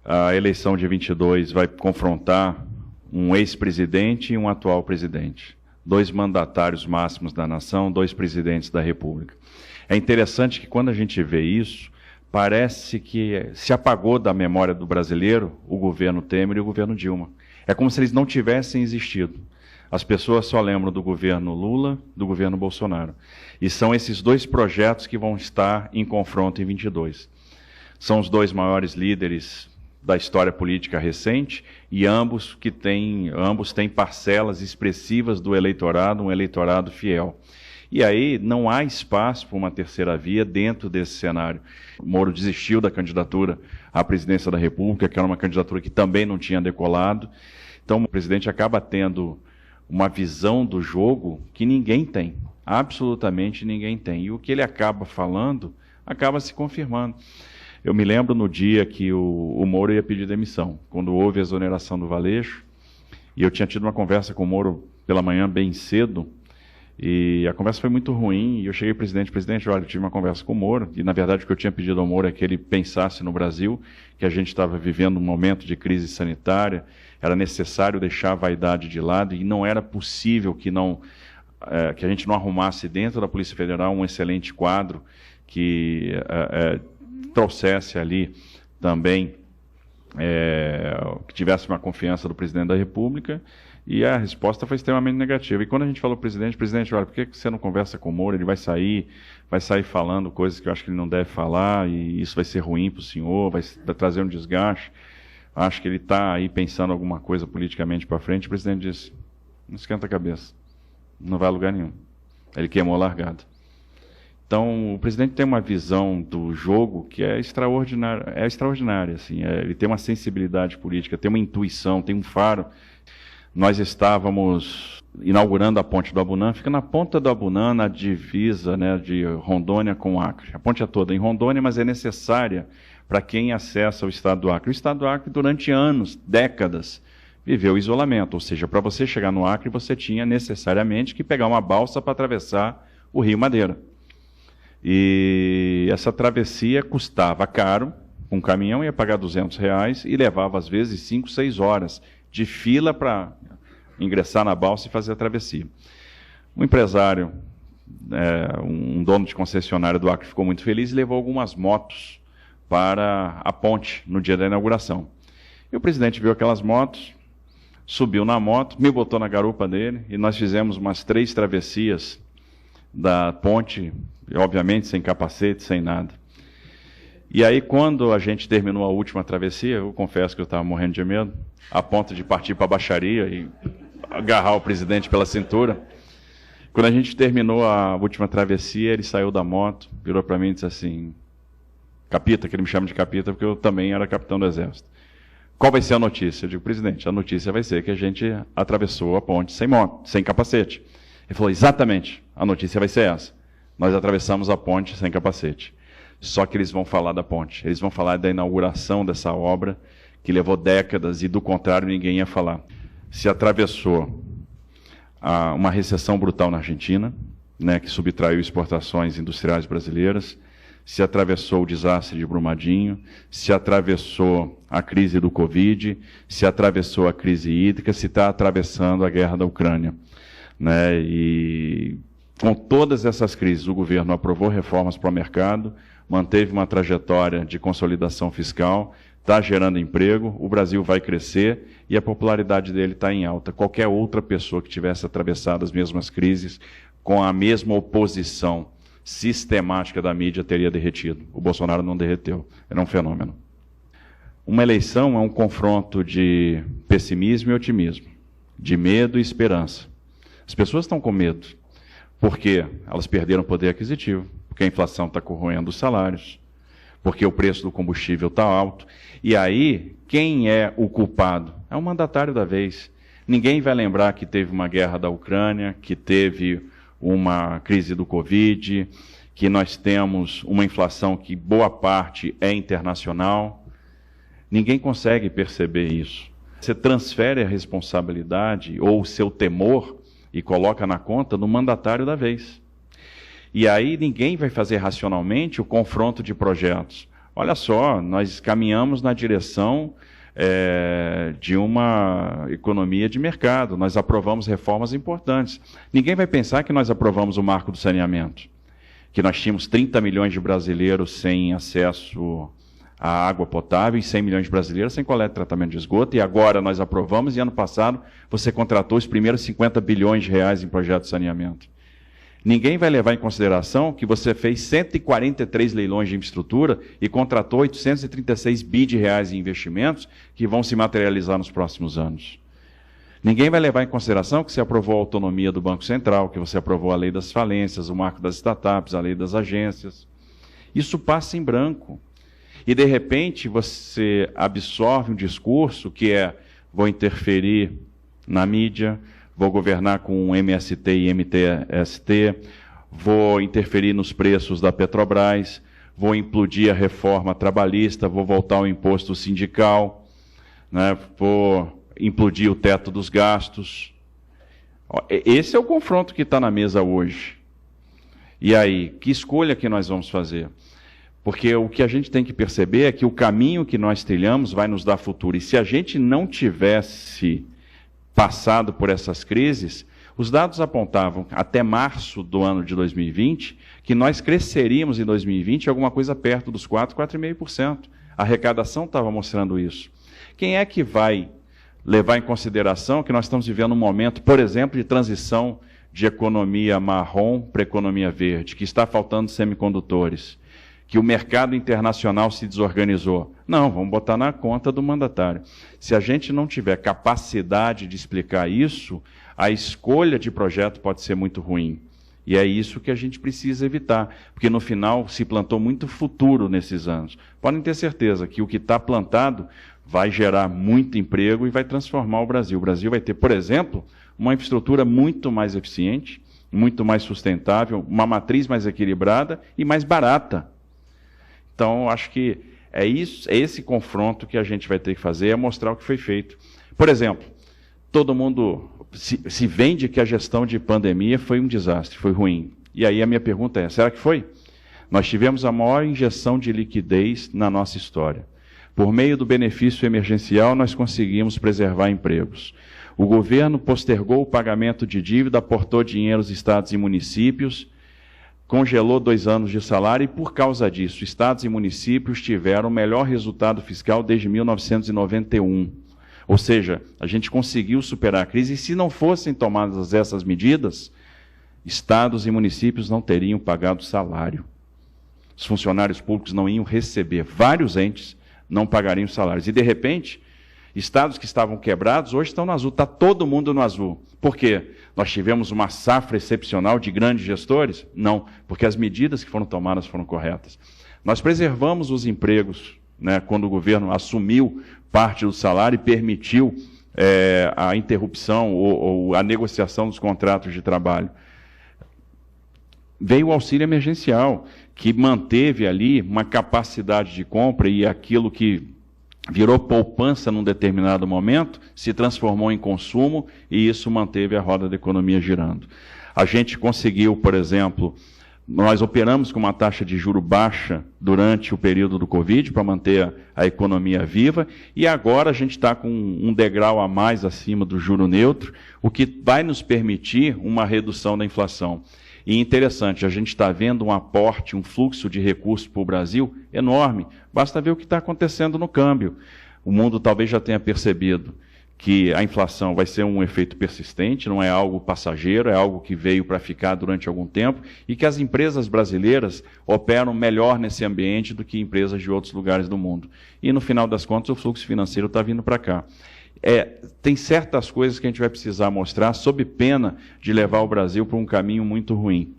A eleição de 22 vai confrontar um ex-presidente e um atual presidente. 2 mandatários máximos da nação, 2 presidentes da República. É interessante que quando a gente vê isso, parece que se apagou da memória do brasileiro o governo Temer e o governo Dilma. É como se eles não tivessem existido. As pessoas só lembram do governo Lula, do governo Bolsonaro. E são esses 2 projetos que vão estar em confronto em 22. São os 2 maiores líderes da história política recente e ambos têm parcelas expressivas do eleitorado, um eleitorado fiel. E aí não há espaço para uma terceira via dentro desse cenário. O Moro desistiu da candidatura à presidência da República, que era uma candidatura que também não tinha decolado. Então o presidente acaba tendo uma visão do jogo que ninguém tem, absolutamente ninguém tem. E o que ele acaba falando acaba se confirmando. Eu me lembro no dia que o Moro ia pedir demissão, quando houve a exoneração do Valeixo, e eu tinha tido uma conversa com o Moro pela manhã bem cedo, e a conversa foi muito ruim, e eu cheguei ao presidente, olha, eu tive uma conversa com o Moro, e na verdade o que eu tinha pedido ao Moro é que ele pensasse no Brasil, que a gente estava vivendo um momento de crise sanitária, era necessário deixar a vaidade de lado, e não era possível que a gente não arrumasse dentro da Polícia Federal um excelente quadro que trouxesse ali também, que tivesse uma confiança do presidente da República, e a resposta foi extremamente negativa. E quando a gente falou para o presidente, olha, por que você não conversa com o Moro? Ele vai sair falando coisas que eu acho que ele não deve falar, e isso vai ser ruim para o senhor, vai trazer um desgaste. Acho que ele está aí pensando alguma coisa politicamente para frente. O presidente disse, não esquenta a cabeça, não vai a lugar nenhum. Ele queimou a largada. Então, o presidente tem uma visão do jogo que é extraordinária, assim, ele tem uma sensibilidade política, tem uma intuição, tem um faro. Nós estávamos inaugurando a ponte do Abunã, fica na ponta do Abunã, na divisa, né, de Rondônia com Acre. A ponte é toda em Rondônia, mas é necessária para quem acessa o estado do Acre. O estado do Acre, durante anos, décadas, viveu isolamento, ou seja, para você chegar no Acre, você tinha necessariamente que pegar uma balsa para atravessar o Rio Madeira. E essa travessia custava caro, um caminhão ia pagar R$200 e levava às vezes 5, 6 horas de fila para ingressar na balsa e fazer a travessia. Um empresário, um dono de concessionária do Acre ficou muito feliz e levou algumas motos para a ponte no dia da inauguração. E o presidente viu aquelas motos, subiu na moto, me botou na garupa dele e nós fizemos umas 3 travessias da ponte, obviamente sem capacete, sem nada. E aí, quando a gente terminou a última travessia, eu confesso que eu estava morrendo de medo, a ponto de partir para a baixaria e agarrar o presidente pela cintura. Quando a gente terminou a última travessia, ele saiu da moto, virou para mim e disse assim, Capita, que ele me chama de Capita, porque eu também era capitão do Exército. Qual vai ser a notícia? Eu digo, presidente, a notícia vai ser que a gente atravessou a ponte sem moto, sem capacete. Ele falou, exatamente, a notícia vai ser essa. Nós atravessamos a ponte sem capacete. Só que eles vão falar da ponte, eles vão falar da inauguração dessa obra, que levou décadas, e do contrário ninguém ia falar. Se atravessou uma recessão brutal na Argentina, né, que subtraiu exportações industriais brasileiras, se atravessou o desastre de Brumadinho, se atravessou a crise do Covid, se atravessou a crise hídrica, se está atravessando a guerra da Ucrânia, né, e com todas essas crises, o governo aprovou reformas para o mercado, manteve uma trajetória de consolidação fiscal, está gerando emprego, o Brasil vai crescer e a popularidade dele está em alta. Qualquer outra pessoa que tivesse atravessado as mesmas crises, com a mesma oposição sistemática da mídia, teria derretido. O Bolsonaro não derreteu, era um fenômeno. Uma eleição é um confronto de pessimismo e otimismo, de medo e esperança. As pessoas estão com medo, porque elas perderam poder aquisitivo, porque a inflação está corroendo os salários, porque o preço do combustível está alto. E aí, quem é o culpado? É o mandatário da vez. Ninguém vai lembrar que teve uma guerra da Ucrânia, que teve uma crise do Covid, que nós temos uma inflação que boa parte é internacional. Ninguém consegue perceber isso. Você transfere a responsabilidade ou o seu temor e coloca na conta do mandatário da vez. E aí ninguém vai fazer racionalmente o confronto de projetos. olha só, nós caminhamos na direção de uma economia de mercado, nós aprovamos reformas importantes. Ninguém vai pensar que nós aprovamos o marco do saneamento, que nós tínhamos 30 milhões de brasileiros sem acesso à água potável e 100 milhões de brasileiros sem coleta e tratamento de esgoto, e agora nós aprovamos, e ano passado você contratou os primeiros 50 bilhões de reais em projetos de saneamento. Ninguém vai levar em consideração que você fez 143 leilões de infraestrutura e contratou 836 bi de reais em investimentos que vão se materializar nos próximos anos. Ninguém vai levar em consideração que você aprovou a autonomia do Banco Central, que você aprovou a lei das falências, o marco das startups, a lei das agências. Isso passa em branco. E, de repente, você absorve um discurso que vou interferir na mídia, vou governar com MST e MTST, vou interferir nos preços da Petrobras, vou implodir a reforma trabalhista, vou voltar ao imposto sindical, né, vou implodir o teto dos gastos. Esse é o confronto que está na mesa hoje. E aí, que escolha que nós vamos fazer? Porque o que a gente tem que perceber é que o caminho que nós trilhamos vai nos dar futuro. E se a gente não tivesse passado por essas crises, os dados apontavam, até março do ano de 2020, que nós cresceríamos em 2020 alguma coisa perto dos 4,5%. A arrecadação estava mostrando isso. Quem é que vai levar em consideração que nós estamos vivendo um momento, por exemplo, de transição de economia marrom para economia verde, que está faltando semicondutores, que o mercado internacional se desorganizou? Não, vamos botar na conta do mandatário. Se a gente não tiver capacidade de explicar isso, a escolha de projeto pode ser muito ruim. E é isso que a gente precisa evitar, porque no final se plantou muito futuro nesses anos. Podem ter certeza que o que está plantado vai gerar muito emprego e vai transformar o Brasil. O Brasil vai ter, por exemplo, uma infraestrutura muito mais eficiente, muito mais sustentável, uma matriz mais equilibrada e mais barata. Então, acho que é esse confronto que a gente vai ter que fazer, é mostrar o que foi feito. Por exemplo, todo mundo se vende que a gestão de pandemia foi um desastre, foi ruim. E aí a minha pergunta é, será que foi? Nós tivemos a maior injeção de liquidez na nossa história. Por meio do benefício emergencial, nós conseguimos preservar empregos. O governo postergou o pagamento de dívida, aportou dinheiro aos estados e municípios, congelou 2 anos de salário e, por causa disso, estados e municípios tiveram o melhor resultado fiscal desde 1991. Ou seja, a gente conseguiu superar a crise e, se não fossem tomadas essas medidas, estados e municípios não teriam pagado salário. Os funcionários públicos não iam receber, vários entes não pagariam salários. E, de repente, estados que estavam quebrados hoje estão no azul, está todo mundo no azul. Por quê? Nós tivemos uma safra excepcional de grandes gestores? Não, porque as medidas que foram tomadas foram corretas. Nós preservamos os empregos, né, quando o governo assumiu parte do salário e permitiu a interrupção ou a negociação dos contratos de trabalho. Veio o auxílio emergencial, que manteve ali uma capacidade de compra e aquilo que virou poupança num determinado momento, se transformou em consumo e isso manteve a roda da economia girando. A gente conseguiu, por exemplo, nós operamos com uma taxa de juro baixa durante o período do Covid para manter a economia viva e agora a gente está com um degrau a mais acima do juro neutro, o que vai nos permitir uma redução da inflação. E interessante, a gente está vendo um aporte, um fluxo de recursos para o Brasil enorme. Basta ver o que está acontecendo no câmbio. O mundo talvez já tenha percebido que a inflação vai ser um efeito persistente, não é algo passageiro, é algo que veio para ficar durante algum tempo, e que as empresas brasileiras operam melhor nesse ambiente do que empresas de outros lugares do mundo. E, no final das contas, o fluxo financeiro está vindo para cá. Tem certas coisas que a gente vai precisar mostrar, sob pena de levar o Brasil para um caminho muito ruim.